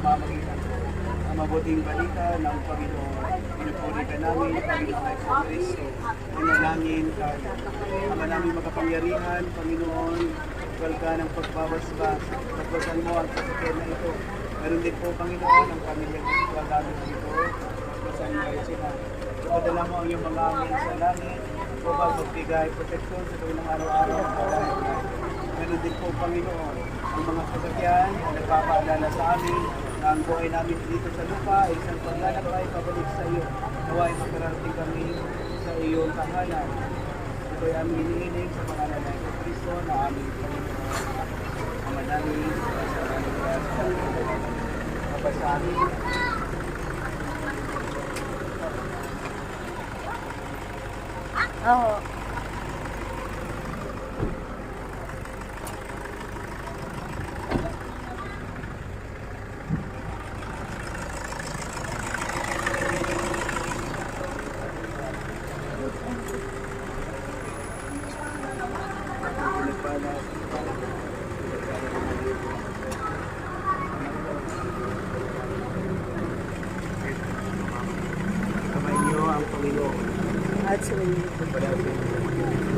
pamamagitan ko ang mabuting balita ng Panginoon. Pinupuri ka namin, Panginoon sa Kristo. Pinalangin ka, Ama namin makapangyarihan, Panginoon, tukal ka ng pagbabasbas. Pagbasan mo ang sasakyan na ito. Meron din po, Panginoon, ang pamilya ng tukal namin dito. Pagbasan mo kayo sila. Ipadala mo ang iyong mga angin sa langit. Upang magbigay proteksyon sa kanilang araw-araw ng kalagayan. Meron din po, Panginoon, ang mga sasakyan na nagpapaalala sa amin na ang buhay namin dito sa lupa ay isang paglalakbay pabalik sa iyo. Naway makarating kami sa iyong tahanan. Ito ay aming iniinig sa pangalan ng Kristo na aming Panginoon. Ama namin, sa aming sa amin. Oo. Kamay niyo ang Panginoon. At sa inyo. Pagpalasin.